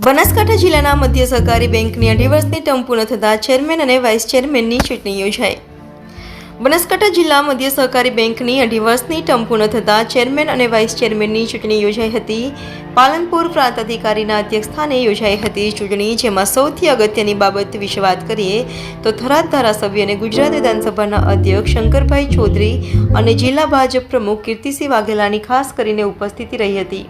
બનાસકાંઠા જિલ્લાના મધ્ય સહકારી બેંકની 2.5 વર્ષની ટર્મ પૂર્ણ થતાં ચેરમેન અને વાઇસ ચેરમેનની ચૂંટણી યોજાઈ। બનાસકાંઠા જિલ્લા મધ્ય સહકારી બેંકની 2.5 વર્ષની ટર્મ પૂર્ણ થતાં ચેરમેન અને વાઇસ ચેરમેનની ચૂંટણી યોજાઈ હતી। પાલનપુર પ્રાંત અધિકારીના અધ્યક્ષસ્થાને યોજાઈ હતી ચૂંટણી, જેમાં સૌથી અગત્યની બાબત વિશે વાત કરીએ તો થરાદ ધારાસભ્ય અને ગુજરાત વિધાનસભાના અધ્યક્ષ શંકરભાઈ ચૌધરી અને જિલ્લા ભાજપ પ્રમુખ કીર્તિસિંહ વાઘેલાની ખાસ કરીને ઉપસ્થિતિ રહી હતી।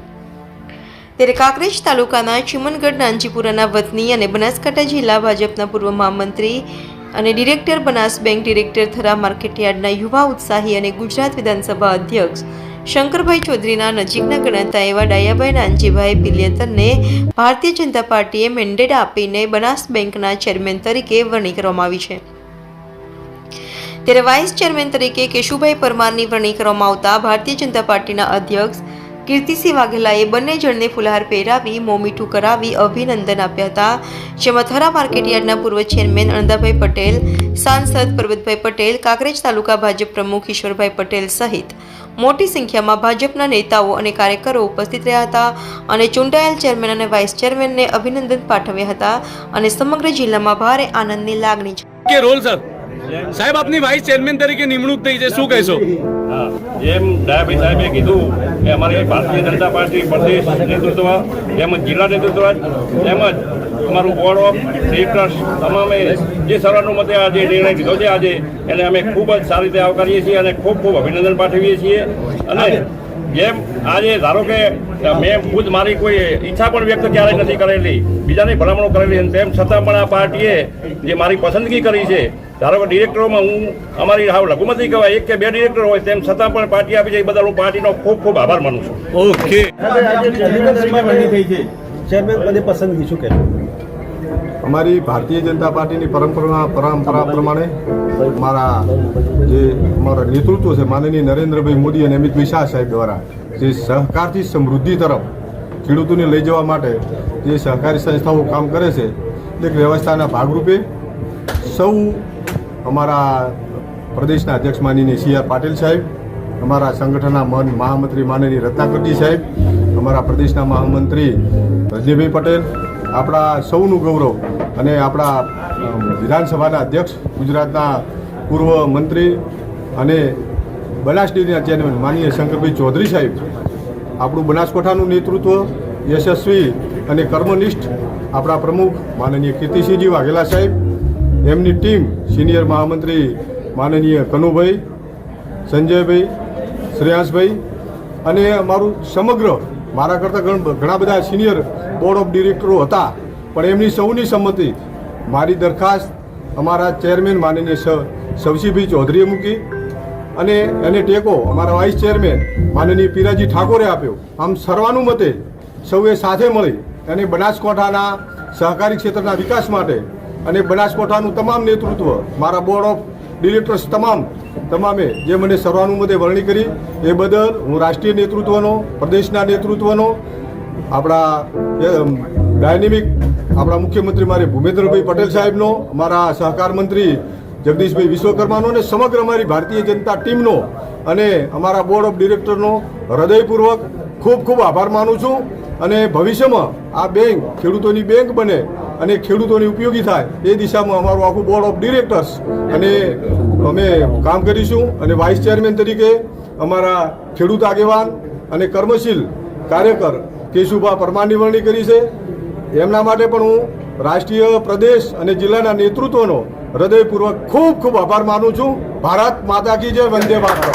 ત્યારે કાંકરેજ તાલુકાના ચિમનગઢ નાનજીપુરાના વતની અને બનાસકાંઠા જિલ્લા ભાજપના પૂર્વ મહામંત્રી અને director Banas bank director Thara માર્કેટયાર્ડના યુવા ઉત્સાહી અને ગુજરાત વિધાનસભા અધ્યક્ષ શંકરભાઈ ચૌધરીના નજીકના ગણાતા એવા ડાયાભાઈ નાનજીભાઈ પિલિયતરને ભારતીય જનતા પાર્ટીએ મેન્ડેટ આપીને બનાસ બેંકના ચેરમેન તરીકે વરણી કરવામાં આવી છે। ત્યારે વાઇસ ચેરમેન તરીકે કેશુભાઈ પરમારની વરણી કરવામાં આવતા ભારતીય જનતા પાર્ટીના અધ્યક્ષ કીર્તિસિંહ વાઘેલાએ બંને જણને ફુલહાર પહેરાવી મોમીઠું કરાવી અભિનંદન આપ્યા હતા, જેમાં થરા માર્કેટયાર્ડના પૂર્વ ચેરમેન અણદાભાઈ પટેલ, સાંસદ પરબતભાઈ પટેલ, કાંકરેજ તાલુકા ભાજપ પ્રમુખ ઈશ્વરભાઈ પટેલ સહિત મોટી સંખ્યામાં ભાજપના નેતાઓ અને કાર્યકરો ઉપસ્થિત રહ્યા હતા અને ચૂંટાયેલ ચેરમેન અને વાઇસ ચેરમેનને અભિનંદન પાઠવ્યા હતા અને સમગ્ર જિલ્લામાં ભારે આનંદની લાગણી છે। રોલ સર સાહેબ, આપની વાઇસ ચેરમેન તરીકે નિમણૂક થઈ છે, શું કહેશો? જેમ ડાયાભાઈ સાહેબે કીધું કે અમારી ભારતીય જનતા પાર્ટી પ્રદેશ નેતૃત્વ તેમજ જિલ્લા નેતૃત્વ તેમજ અમારું બોર્ડ ઓફ ડિરેક્ટર્સ તમામે જે સર્વાનુમતે આ જે નિર્ણય લીધો છે આજે એને અમે ખૂબ જ સારી રીતે આવકારીએ છીએ અને ખૂબ ખૂબ અભિનંદન પાઠવીએ છીએ। અને જેમ આજે ધારો કે મેં ખુદ મારી કોઈ ઈચ્છા પણ વ્યક્ત ક્યારેય નથી કરેલી, બીજાની ભલામણો કરેલી, અને તેમ છતાં પણ આ પાર્ટીએ જે મારી પસંદગી કરી છે, ધારો કે ડિરેક્ટરોમાં હું અમારી હાવ લઘુમતી કહેવાય 1 કે 2 ડિરેક્ટર હોય, તેમ છતાં પણ પાર્ટી આપી છે, એ બદલ હું પાર્ટીનો ખૂબ ખૂબ આભાર માનું છું। ઓકે, ચેરમેન પદે પસંદગી શું કહેશો? અમારી ભારતીય જનતા પાર્ટીની પરંપરા પ્રમાણે અમારા નેતૃત્વ છે માનનીય નરેન્દ્રભાઈ મોદી અને અમિતભાઈ શાહ સાહેબ દ્વારા જે સહકારથી સમૃદ્ધિ તરફ ખેડૂતોને લઈ જવા માટે જે સહકારી સંસ્થાઓ કામ કરે છે, એક વ્યવસ્થાના ભાગરૂપે સૌ અમારા પ્રદેશના અધ્યક્ષ માનનીય CR પાટીલ સાહેબ, અમારા સંગઠનના મહામંત્રી માનનીય રત્નાકરજી સાહેબ, અમારા પ્રદેશના મહામંત્રી રજનીભાઈ પટેલ, આપણા સૌનું ગૌરવ અને આપણા વિધાનસભાના અધ્યક્ષ ગુજરાતના પૂર્વ મંત્રી અને બનાસ ડેરીના ચેરમેન માનનીય શંકરભાઈ ચૌધરી સાહેબ, આપણું બનાસકાંઠાનું નેતૃત્વ યશસ્વી અને કર્મનિષ્ઠ આપણા પ્રમુખ માનનીય કીર્તિસિંહજી વાઘેલા સાહેબ, એમની ટીમ સિનિયર મહામંત્રી માનનીય કનુભાઈ, સંજયભાઈ, શ્રેયાંશભાઈ અને અમારું સમગ્ર મારા કરતાં ઘણા બધા સિનિયર બોર્ડ ઓફ ડિરેક્ટરો હતા, પણ એમની સૌની સંમતિ મારી દરખાસ્ત અમારા ચેરમેન માનનીય સવસીભાઈ ચૌધરીએ મૂકી અને એને ટેકો અમારા વાઇસ ચેરમેન માનનીય પીરાજી ઠાકોરે આપ્યો। આમ સર્વાનુમતે સૌએ સાથે મળી અને બનાસકાંઠાના સહકારી ક્ષેત્રના વિકાસ માટે અને બનાસકાંઠાનું તમામ નેતૃત્વ મારા બોર્ડ ઓફ ડિરેક્ટર્સ તમામે જે મને સર્વાનુમતે વરણી કરી એ બદલ હું રાષ્ટ્રીય નેતૃત્વનો, પ્રદેશના નેતૃત્વનો, આપણા ડાયનેમિક આપણા મુખ્યમંત્રી મારે ભૂપેન્દ્રભાઈ પટેલ સાહેબનો, અમારા સહકાર મંત્રી જગદીશભાઈ વિશ્વકર્માનો અને સમગ્ર અમારી ભારતીય જનતા ટીમનો અને અમારા બોર્ડ ઓફ ડિરેક્ટરનો હૃદયપૂર્વક ખૂબ ખૂબ આભાર માનું છું। અને ભવિષ્યમાં આ બેંક ખેડૂતોની બેંક બને અને ખેડૂતોને ઉપયોગી થાય એ દિશામાં અમારું આખું બોર્ડ ઓફ ડિરેક્ટર્સ અને અમે કામ કરીશું। અને વાઇસ ચેરમેન તરીકે અમારા ખેડૂત આગેવાન અને કર્મશીલ કાર્યકર કેશુભા પરમારની વરણી કરી છે, એમના માટે પણ હું રાષ્ટ્રીય, પ્રદેશ અને જિલ્લાના નેતૃત્વનો હૃદયપૂર્વક ખૂબ ખૂબ આભાર માનું છું। ભારત માતા કી જય, વંદે માતરમ।